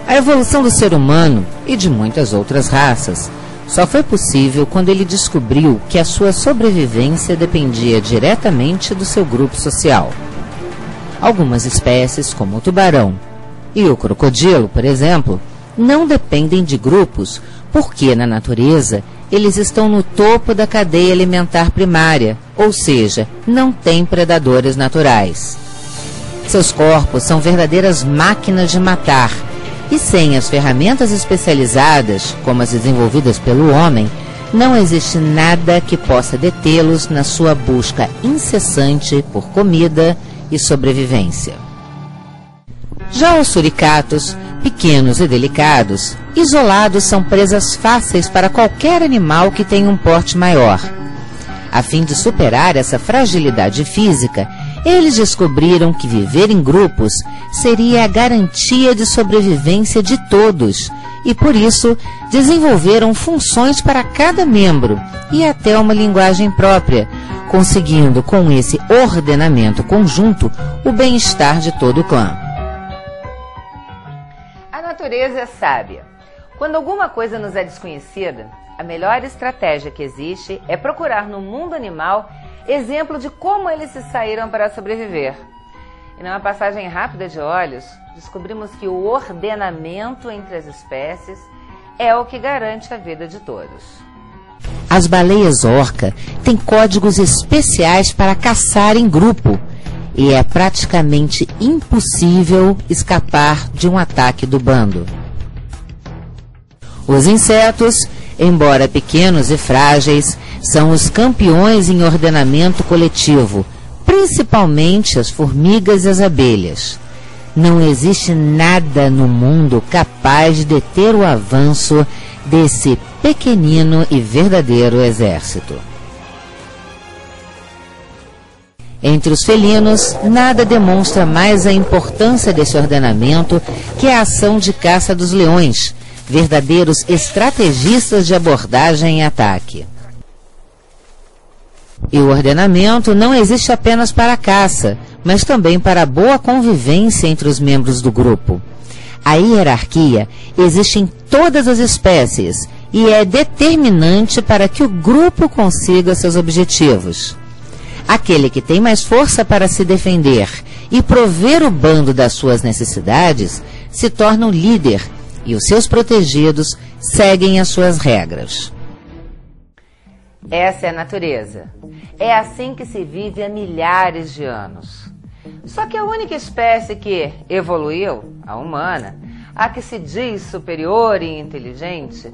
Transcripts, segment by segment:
A evolução do ser humano e de muitas outras raças só foi possível quando ele descobriu que a sua sobrevivência dependia diretamente do seu grupo social. Algumas espécies, como o tubarão e o crocodilo, por exemplo, não dependem de grupos porque, na natureza, eles estão no topo da cadeia alimentar primária, ou seja, não têm predadores naturais. Seus corpos são verdadeiras máquinas de matar, e sem as ferramentas especializadas, como as desenvolvidas pelo homem, não existe nada que possa detê-los na sua busca incessante por comida e sobrevivência. Já os suricatos, pequenos e delicados, isolados são presas fáceis para qualquer animal que tenha um porte maior. A fim de superar essa fragilidade física, eles descobriram que viver em grupos seria a garantia de sobrevivência de todos e, por isso, desenvolveram funções para cada membro e até uma linguagem própria, conseguindo, com esse ordenamento conjunto, o bem-estar de todo o clã. A natureza é sábia. Quando alguma coisa nos é desconhecida, a melhor estratégia que existe é procurar no mundo animal exemplo de como eles se saíram para sobreviver. E numa passagem rápida de olhos, descobrimos que o ordenamento entre as espécies é o que garante a vida de todos. As baleias orca têm códigos especiais para caçar em grupo e é praticamente impossível escapar de um ataque do bando. Os insetos, embora pequenos e frágeis, são os campeões em ordenamento coletivo, principalmente as formigas e as abelhas. Não existe nada no mundo capaz de deter o avanço desse pequenino e verdadeiro exército. Entre os felinos, nada demonstra mais a importância desse ordenamento que a ação de caça dos leões, verdadeiros estrategistas de abordagem e ataque. E o ordenamento não existe apenas para a caça, mas também para a boa convivência entre os membros do grupo. A hierarquia existe em todas as espécies e é determinante para que o grupo consiga seus objetivos. Aquele que tem mais força para se defender e prover o bando das suas necessidades se torna o líder e os seus protegidos seguem as suas regras. Essa é a natureza. É assim que se vive há milhares de anos. Só que a única espécie que evoluiu, a humana, a que se diz superior e inteligente,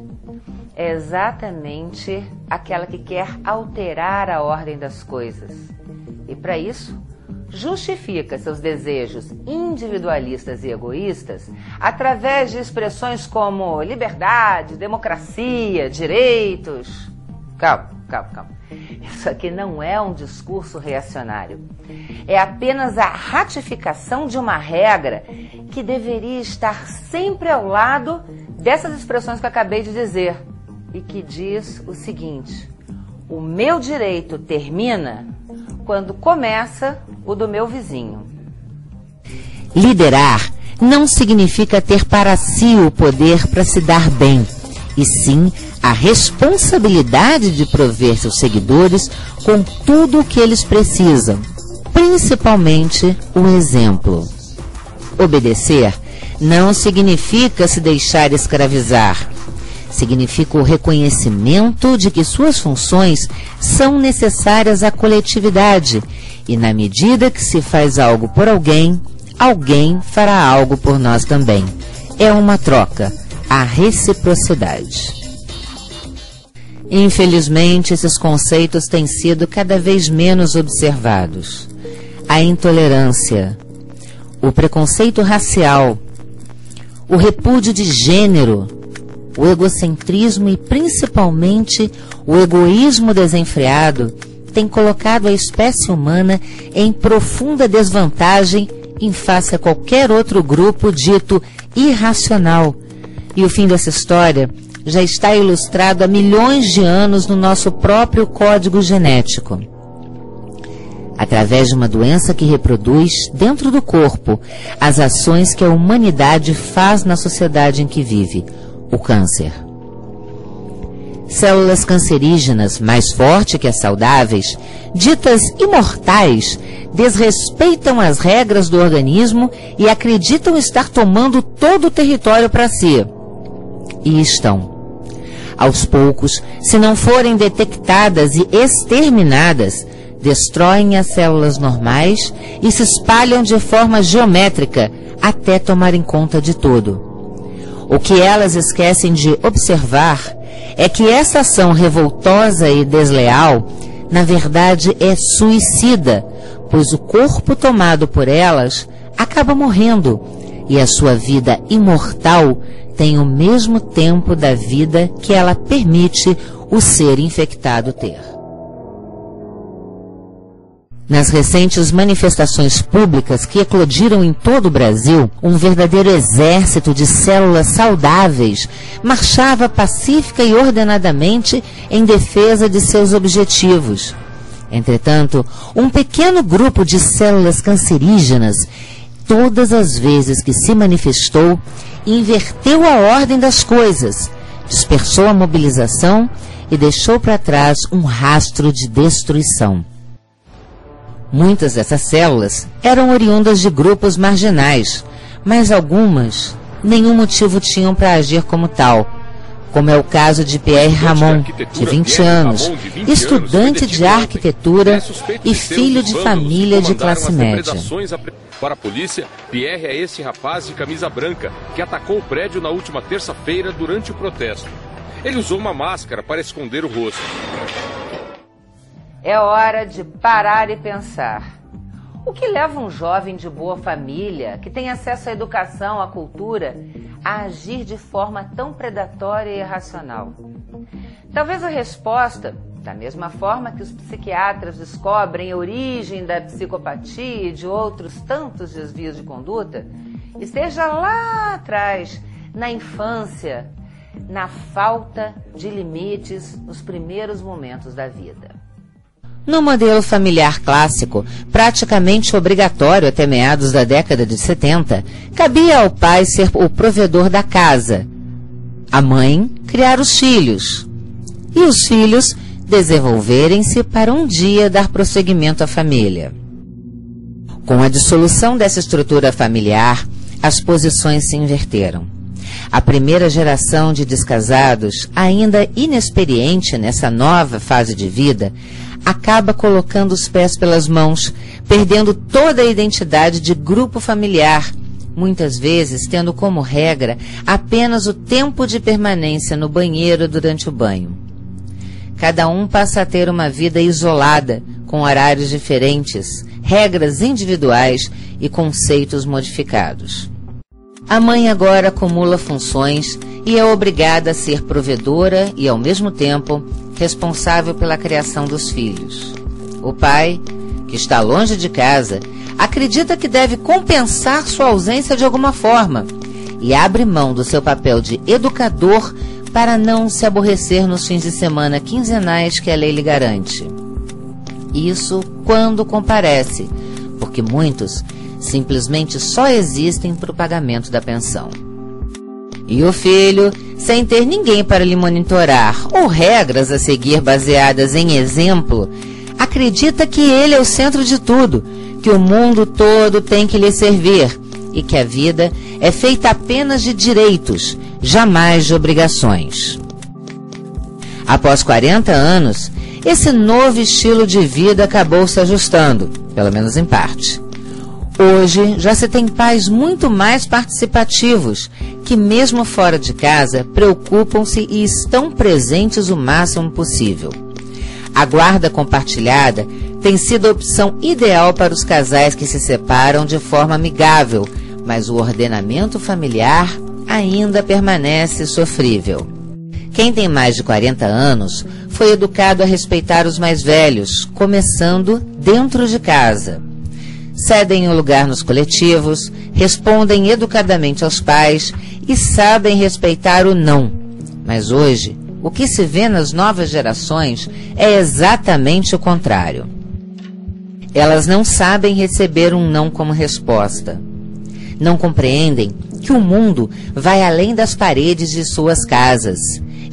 é exatamente aquela que quer alterar a ordem das coisas. E para isso, justifica seus desejos individualistas e egoístas através de expressões como liberdade, democracia, direitos. Calma. Isso aqui não é um discurso reacionário. É apenas a ratificação de uma regra que deveria estar sempre ao lado dessas expressões que eu acabei de dizer e que diz o seguinte: o meu direito termina quando começa o do meu vizinho. Liderar não significa ter para si o poder para se dar bem, e sim a responsabilidade de prover seus seguidores com tudo o que eles precisam, principalmente o exemplo. Obedecer não significa se deixar escravizar. Significa o reconhecimento de que suas funções são necessárias à coletividade e, na medida que se faz algo por alguém, alguém fará algo por nós também. É uma troca, a reciprocidade. Infelizmente, esses conceitos têm sido cada vez menos observados. A intolerância, o preconceito racial, o repúdio de gênero, o egocentrismo e, principalmente, o egoísmo desenfreado têm colocado a espécie humana em profunda desvantagem em face a qualquer outro grupo dito irracional. E o fim dessa história já está ilustrado há milhões de anos no nosso próprio código genético. através de uma doença que reproduz, dentro do corpo, as ações que a humanidade faz na sociedade em que vive, o câncer. Células cancerígenas, mais fortes que as saudáveis, ditas imortais, desrespeitam as regras do organismo e acreditam estar tomando todo o território para si. E estão. Aos poucos, se não forem detectadas e exterminadas, destroem as células normais e se espalham de forma geométrica até tomarem conta de tudo. O que elas esquecem de observar é que essa ação revoltosa e desleal, na verdade, é suicida, pois o corpo tomado por elas acaba morrendo e a sua vida imortal tem o mesmo tempo da vida que ela permite o ser infectado ter. Nas recentes manifestações públicas que eclodiram em todo o Brasil, um verdadeiro exército de células saudáveis marchava pacífica e ordenadamente em defesa de seus objetivos. Entretanto, um pequeno grupo de células cancerígenas, todas as vezes que se manifestou, inverteu a ordem das coisas, dispersou a mobilização e deixou para trás um rastro de destruição. Muitas dessas células eram oriundas de grupos marginais, mas algumas nenhum motivo tinham para agir como tal, como é o caso de Pierre Ramon, de 20 anos, estudante de arquitetura e filho de família de classe média. Para a polícia, Pierre é esse rapaz de camisa branca que atacou o prédio na última terça-feira durante o protesto. Ele usou uma máscara para esconder o rosto. É hora de parar e pensar. O que leva um jovem de boa família, que tem acesso à educação, à cultura, a agir de forma tão predatória e irracional? Talvez a resposta, da mesma forma que os psiquiatras descobrem a origem da psicopatia e de outros tantos desvios de conduta, esteja lá atrás, na infância, na falta de limites nos primeiros momentos da vida. No modelo familiar clássico, praticamente obrigatório até meados da década de 70, cabia ao pai ser o provedor da casa, a mãe criar os filhos, e os filhos desenvolverem-se para um dia dar prosseguimento à família. Com a dissolução dessa estrutura familiar, as posições se inverteram. A primeira geração de descasados, ainda inexperiente nessa nova fase de vida, acaba colocando os pés pelas mãos, perdendo toda a identidade de grupo familiar, muitas vezes tendo como regra apenas o tempo de permanência no banheiro durante o banho. Cada um passa a ter uma vida isolada, com horários diferentes, regras individuais e conceitos modificados. A mãe agora acumula funções e é obrigada a ser provedora e, ao mesmo tempo, responsável pela criação dos filhos. O pai, que está longe de casa, acredita que deve compensar sua ausência de alguma forma e abre mão do seu papel de educador para não se aborrecer nos fins de semana quinzenais que a lei lhe garante. Isso quando comparece, porque muitos simplesmente só existem para o pagamento da pensão. E o filho, sem ter ninguém para lhe monitorar ou regras a seguir baseadas em exemplo, acredita que ele é o centro de tudo, que o mundo todo tem que lhe servir e que a vida é feita apenas de direitos, jamais de obrigações. Após 40 anos, esse novo estilo de vida acabou se ajustando, pelo menos em parte. Hoje, já se tem pais muito mais participativos, que mesmo fora de casa, preocupam-se e estão presentes o máximo possível. A guarda compartilhada tem sido a opção ideal para os casais que se separam de forma amigável, mas o ordenamento familiar ainda permanece sofrível. Quem tem mais de 40 anos foi educado a respeitar os mais velhos, começando dentro de casa. Cedem o lugar nos coletivos, respondem educadamente aos pais e sabem respeitar o não. Mas hoje, o que se vê nas novas gerações é exatamente o contrário. Elas não sabem receber um não como resposta. Não compreendem que o mundo vai além das paredes de suas casas.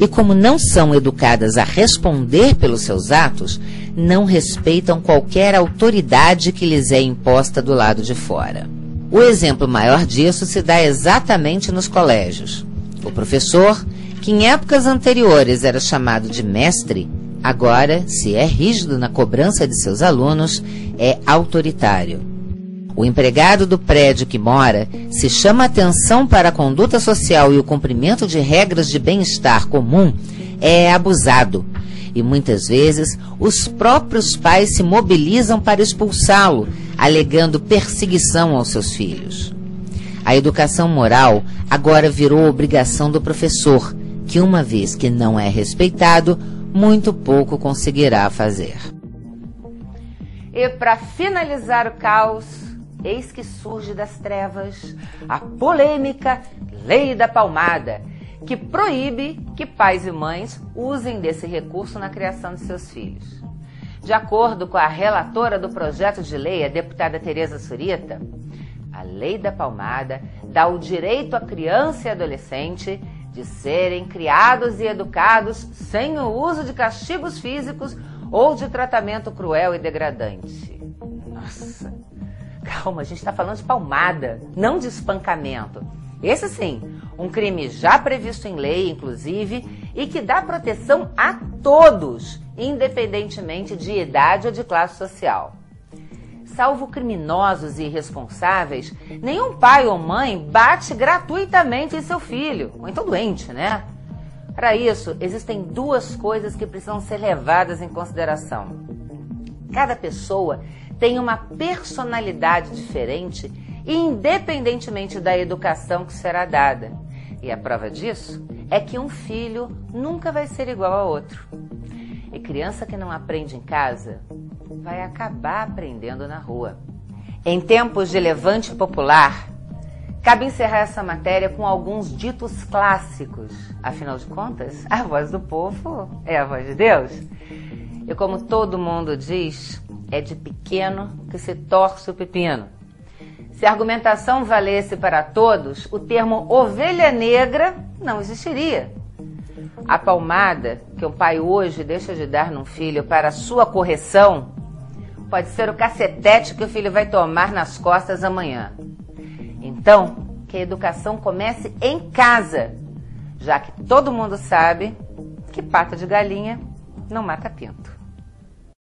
E como não são educadas a responder pelos seus atos, não respeitam qualquer autoridade que lhes é imposta do lado de fora. O exemplo maior disso se dá exatamente nos colégios. O professor, que em épocas anteriores era chamado de mestre, agora, se é rígido na cobrança de seus alunos, é autoritário. O empregado do prédio que mora, se chama atenção para a conduta social e o cumprimento de regras de bem-estar comum, é abusado. E muitas vezes os próprios pais se mobilizam para expulsá-lo, alegando perseguição aos seus filhos. A educação moral agora virou obrigação do professor, que uma vez que não é respeitado, muito pouco conseguirá fazer. E para finalizar o caos, eis que surge das trevas a polêmica Lei da Palmada, que proíbe que pais e mães usem desse recurso na criação de seus filhos. De acordo com a relatora do projeto de lei, a deputada Tereza Surita, a Lei da Palmada dá o direito à criança e adolescente de serem criados e educados sem o uso de castigos físicos ou de tratamento cruel e degradante. Nossa, calma, a gente está falando de palmada, não de espancamento. Esse sim, um crime já previsto em lei, inclusive, e que dá proteção a todos, independentemente de idade ou de classe social. Salvo criminosos e irresponsáveis, nenhum pai ou mãe bate gratuitamente em seu filho, ou então doente, né? Para isso, existem duas coisas que precisam ser levadas em consideração. Cada pessoa tem uma personalidade diferente, independentemente da educação que será dada. E a prova disso é que um filho nunca vai ser igual a outro. E criança que não aprende em casa vai acabar aprendendo na rua. Em tempos de levante popular, cabe encerrar essa matéria com alguns ditos clássicos. Afinal de contas, a voz do povo é a voz de Deus. E como todo mundo diz, é de pequeno que se torce o pepino. Se a argumentação valesse para todos, o termo ovelha negra não existiria. A palmada que o pai hoje deixa de dar num filho para sua correção pode ser o cacetete que o filho vai tomar nas costas amanhã. Então, que a educação comece em casa, já que todo mundo sabe que pata de galinha não mata pinto.